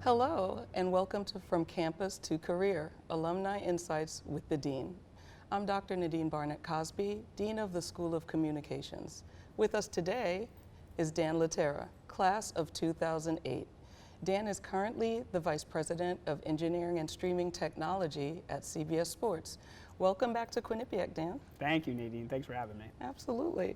Hello, and welcome to From Campus to Career, Alumni Insights with the Dean. I'm Dr. Nadine Barnett-Cosby, Dean of the School of Communications. With us today is Dan LaTerra, class of 2008. Dan is currently the Vice President of Engineering and Streaming Technology at CBS Sports. Welcome back to Quinnipiac, Dan. Thank you, Nadine. Thanks for having me. Absolutely.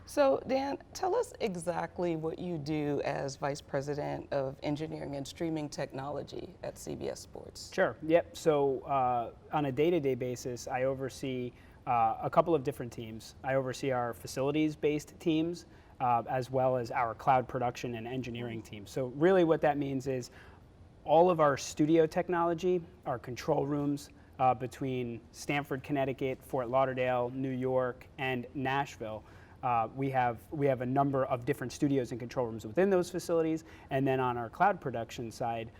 So, Dan, tell us exactly what you do as Vice President of Engineering and Streaming Technology at CBS Sports. Sure. Yep. So on a day-to-day basis, I oversee a couple of different teams. I oversee our facilities-based teams as well as our cloud production and engineering teams. So really what that means is all of our studio technology, our control rooms between Stamford, Connecticut, Fort Lauderdale, New York, and Nashville. We have a number of different studios and control rooms within those facilities, and then on our cloud production side,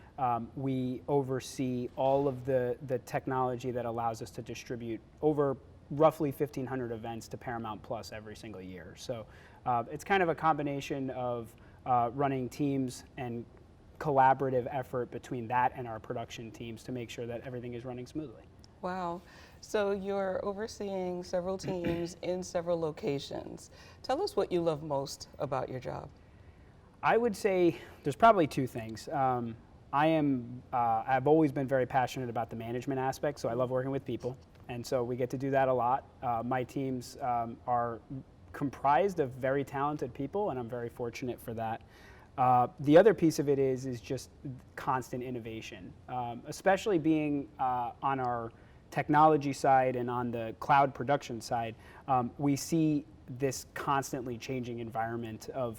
we oversee all of the technology that allows us to distribute over roughly 1,500 events to Paramount Plus every single year. So it's kind of a combination of running teams and collaborative effort between that and our production teams to make sure that everything is running smoothly. Wow. So you're overseeing several teams in several locations. Tell us what you love most about your job. I would say there's probably two things. I've always been very passionate about the management aspect, so I love working with people, and so we get to do that a lot. My teams are comprised of very talented people, and I'm very fortunate for that. The other piece of it is just constant innovation, especially being on our technology side and on the cloud production side. We see this constantly changing environment of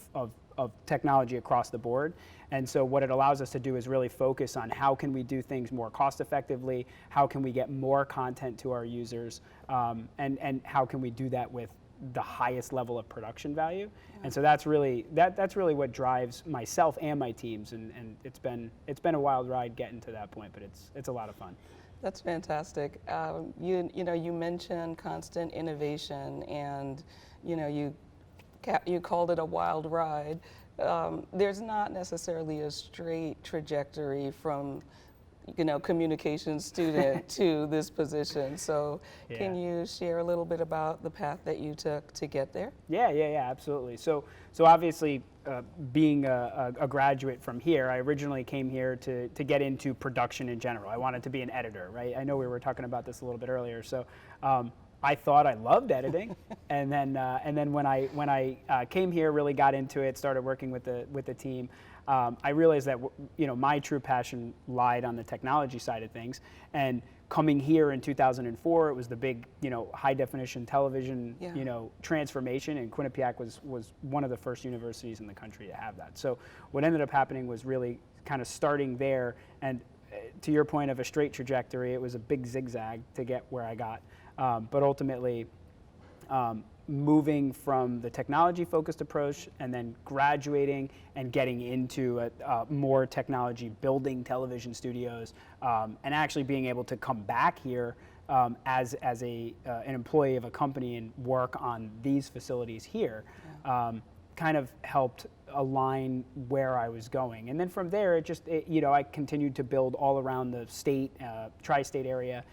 technology across the board. And so what it allows us to do is really focus on how can we do things more cost effectively, how can we get more content to our users, and how can we do that with the highest level of production value. Yeah. And so that's really what drives myself and my teams, and it's been a wild ride getting to that point, but it's a lot of fun. That's fantastic. You mentioned constant innovation, and you called it a wild ride. There's not necessarily a straight trajectory from communications student to this position. So yeah. Can you share a little bit about the path that you took to get there? Yeah, absolutely. So obviously, being a graduate from here, I originally came here to get into production in general. I wanted to be an editor, right? I know we were talking about this a little bit earlier. So I thought I loved editing, and then when I came here, really got into it, started working with the team. I realized that my true passion lied on the technology side of things, and coming here in 2004, it was the big high definition television transformation, and Quinnipiac was one of the first universities in the country to have that. So what ended up happening was really kind of starting there, and to your point of a straight trajectory, it was a big zigzag to get where I got, but ultimately. Moving from the technology-focused approach and then graduating and getting into a more technology, building television studios, and actually being able to come back here as an employee of a company and work on these facilities here, kind of helped align where I was going. And then from there, I continued to build all around the state, tri-state area.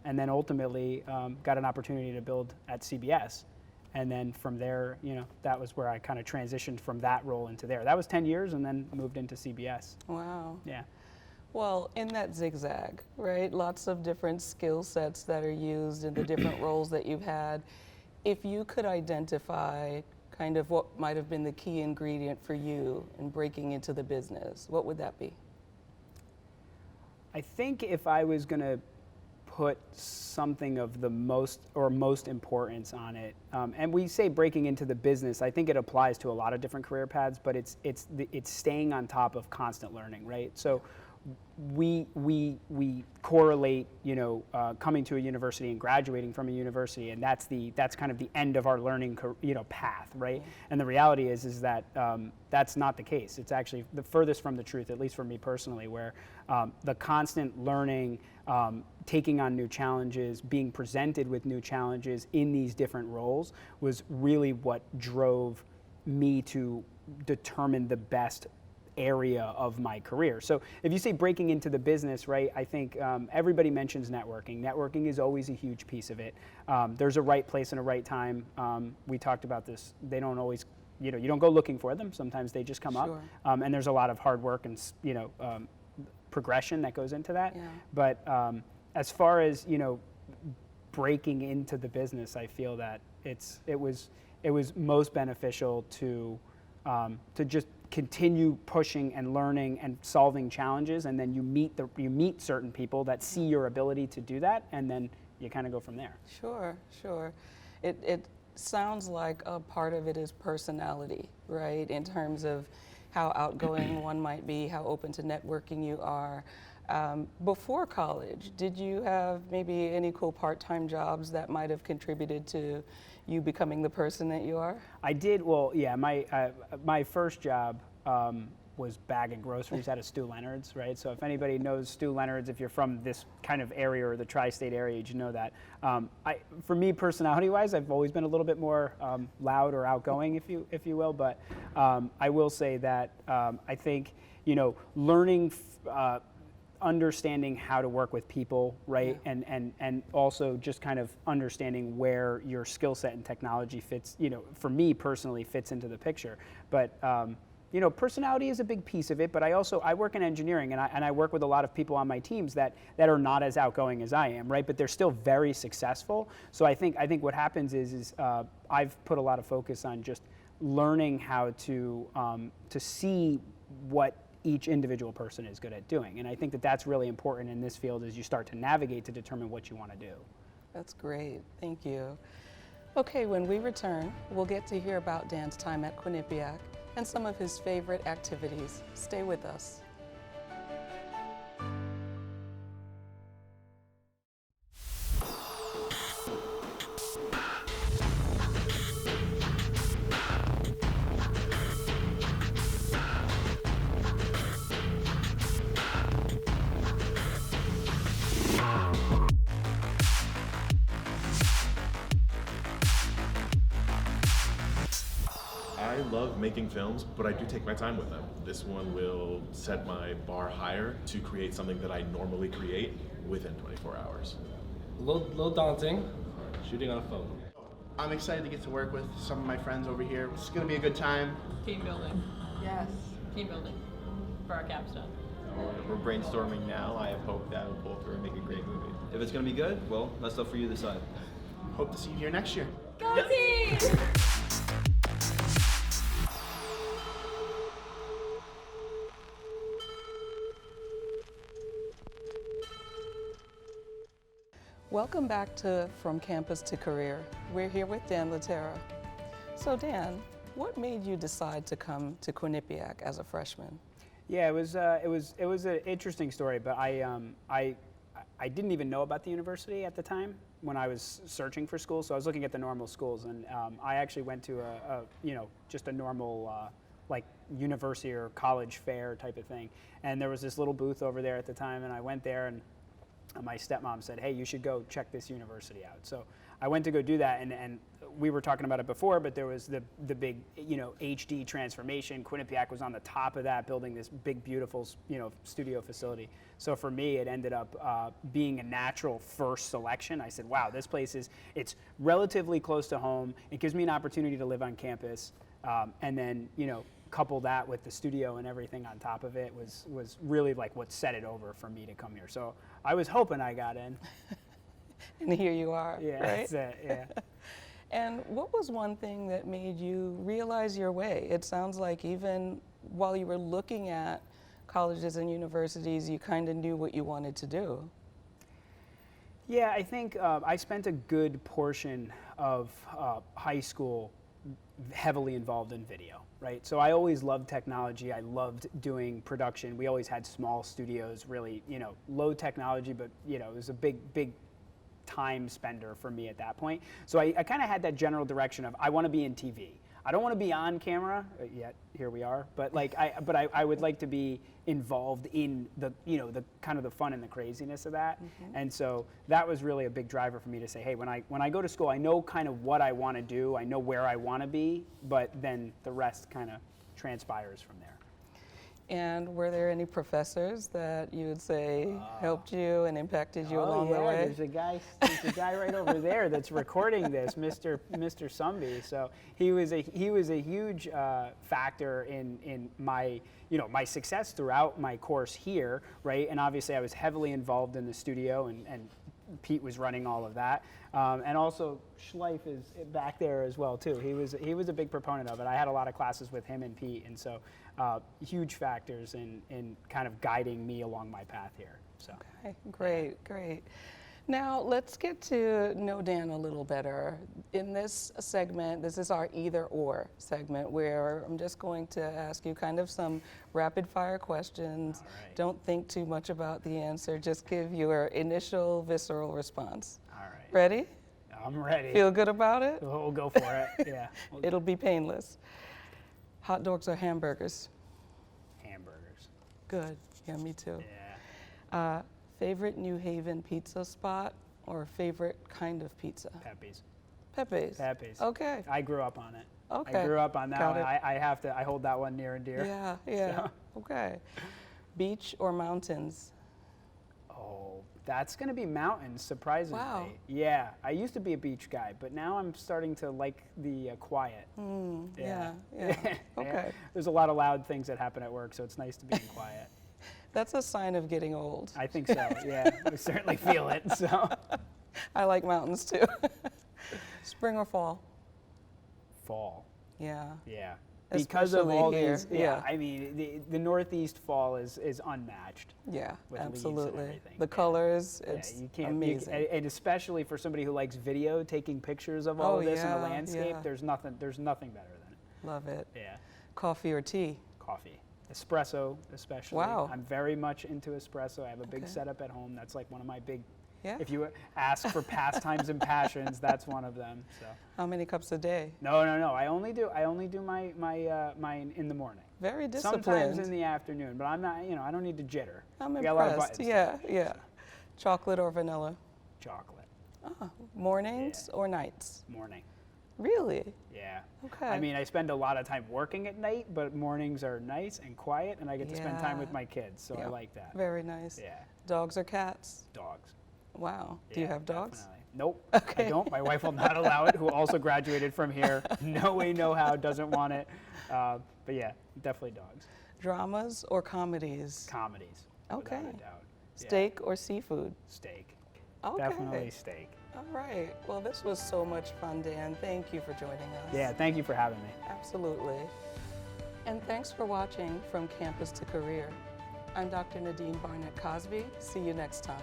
And then ultimately got an opportunity to build at CBS. And then from there, that was where I kind of transitioned from that role into there. That was 10 years and then moved into CBS. Wow. Yeah. Well, in that zigzag, right, lots of different skill sets that are used in the different roles that you've had. If you could identify kind of what might have been the key ingredient for you in breaking into the business, what would that be? I think if I was going to put something of the most importance on it. And we say breaking into the business, I think it applies to a lot of different career paths, but it's staying on top of constant learning, right? So we correlate, coming to a university and graduating from a university, and that's kind of the end of our learning, path, right? And the reality is that that's not the case. It's actually the furthest from the truth, at least for me personally, where the constant learning, taking on new challenges, being presented with new challenges in these different roles was really what drove me to determine the best area of my career. So if you say breaking into the business, right, I think everybody mentions networking. Networking is always a huge piece of it. There's a right place and a right time. We talked about this. They don't always, you don't go looking for them. Sometimes they just come Sure. up. And there's a lot of hard work and, progression that goes into that. Yeah. But as far as, breaking into the business, I feel that it was most beneficial to just continue pushing and learning and solving challenges, and then you meet certain people that see your ability to do that, and then you kind of go from there. Sure. It sounds like a part of it is personality, right? In terms of how outgoing one might be, how open to networking you are. Before college, did you have maybe any cool part-time jobs that might have contributed to you becoming the person that you are? I did. Well, yeah. My first job was bagging groceries out of Stu Leonard's, right? So if anybody knows Stu Leonard's, if you're from this kind of area or the tri-state area, you know that. For me, personality-wise, I've always been a little bit more loud or outgoing, if you will. But I will say that I think learning. Understanding how to work with people, right? Yeah. And also just kind of understanding where your skill set and technology fits, for me personally fits into the picture. But, personality is a big piece of it, but I work in engineering, and I work with a lot of people on my teams that are not as outgoing as I am, right? But they're still very successful. So I think what happens is I've put a lot of focus on just learning how to see what each individual person is good at doing. And I think that's really important in this field as you start to navigate to determine what you want to do. That's great. Thank you. Okay, when we return, we'll get to hear about Dan's time at Quinnipiac and some of his favorite activities. Stay with us. I love making films, but I do take my time with them. This one will set my bar higher to create something that I normally create within 24 hours. A little daunting, shooting on a phone. I'm excited to get to work with some of my friends over here. It's going to be a good time. Team building. Yes. Team building for our capstone. We're brainstorming now. I have hope that will pull through and make a great movie. If it's going to be good, well, that's stuff for you to decide. Hope to see you here next year. Go team! Welcome back to From Campus to Career. We're here with Dan LaTerra. So Dan, what made you decide to come to Quinnipiac as a freshman? Yeah, it was an interesting story, but I didn't even know about the university at the time when I was searching for schools. So I was looking at the normal schools, and I actually went to just a normal like university or college fair type of thing. And there was this little booth over there at the time, and I went there, and my stepmom said, hey, you should go check this university out. So I went to go do that, and we were talking about it before, but there was the big, HD transformation. Quinnipiac was on the top of that, building this big, beautiful, studio facility. So for me, it ended up being a natural first selection. I said, wow, this place it's relatively close to home. It gives me an opportunity to live on campus. And then, couple that with the studio and everything on top of it was really like what set it over for me to come here. So I was hoping I got in. And here you are, yeah, right? That's it, yeah. And what was one thing that made you realize your way? It sounds like even while you were looking at colleges and universities, you kind of knew what you wanted to do. Yeah, I think I spent a good portion of high school heavily involved in video, right? So I always loved technology. I loved doing production. We always had small studios, really, low technology, but, it was a big time spender for me at that point. So I kind of had that general direction of I want to be in TV. I don't want to be on camera yet. Here we are, but I would like to be involved in the the kind of the fun and the craziness of that. Mm-hmm. And so that was really a big driver for me to say, hey, when I go to school, I know kind of what I want to do. I know where I want to be, but then the rest kind of transpires from there. And were there any professors that you would say helped you and impacted you along the way? There's a guy right over there that's recording this, Mr. Sumby. So he was a huge factor in my my success throughout my course here, right? And obviously I was heavily involved in the studio, and Pete was running all of that, and also Schleif is back there as well too. He was a big proponent of it. I had a lot of classes with him and Pete, and so huge factors in kind of guiding me along my path here. So. Okay, great. Now let's get to know Dan a little better. In this segment, this is our either or segment where I'm just going to ask you kind of some rapid fire questions. All right. Don't think too much about the answer, just give your initial visceral response. All right. Ready? I'm ready. Feel good about it? We'll go for it. Yeah. It'll be painless. Hot dogs or hamburgers? Hamburgers. Good. Yeah, me too. Yeah. Favorite New Haven pizza spot or favorite kind of pizza? Pepe's. Pepe's. Pepe's. Okay. I grew up on it. Okay. I grew up on that Got one. it. I hold that one near and dear. Yeah. So. Okay. Beach or mountains? Oh, that's going to be mountains, surprisingly. Wow. Yeah, I used to be a beach guy, but now I'm starting to like the quiet. Yeah. Okay. There's a lot of loud things that happen at work, so it's nice to be in quiet. That's a sign of getting old. I think so, yeah. I certainly feel it, so. I like mountains too. Spring or fall? Fall, Yeah. yeah. Because of Especially all here, these, yeah. I mean, the Northeast fall is unmatched. Yeah, With leaves and absolutely. everything. The Yeah. colors, Yeah, it's you can't, amazing. and especially for somebody who likes video, taking pictures of all Oh, of this in yeah, the landscape, yeah. there's nothing better than it. Love it. Yeah. Coffee or tea? Coffee. Espresso, especially. Wow. I'm very much into espresso. I have a big Okay. setup at home. That's like one of my big, Yeah. if you ask for pastimes and passions, that's one of them. So. How many cups a day? No. I only do mine in the morning. Very disciplined. Sometimes in the afternoon, but I'm not, I don't need to jitter. I'm I got a lot of impressed. buttons. Yeah. Chocolate or vanilla? Chocolate. Mornings or nights? Morning. Really? Yeah. Okay. I mean, I spend a lot of time working at night, but mornings are nice and quiet, and I get to spend time with Yeah. my kids, so I Yeah. like that. Very nice. Yeah. Dogs or cats? Dogs. Wow. Do you Yeah, have dogs? definitely. Nope. Okay. I don't. My wife will not allow it, who also graduated from here. No way, no how, doesn't want it. But yeah, definitely dogs. Dramas or comedies? Comedies. Okay. Without a doubt. Yeah. Steak or seafood? Steak. Okay. Definitely steak. All right. Well, this was so much fun, Dan. Thank you for joining us. Yeah, thank you for having me. Absolutely. And thanks for watching From Campus to Career. I'm Dr. Nadine Barnett-Cosby. See you next time.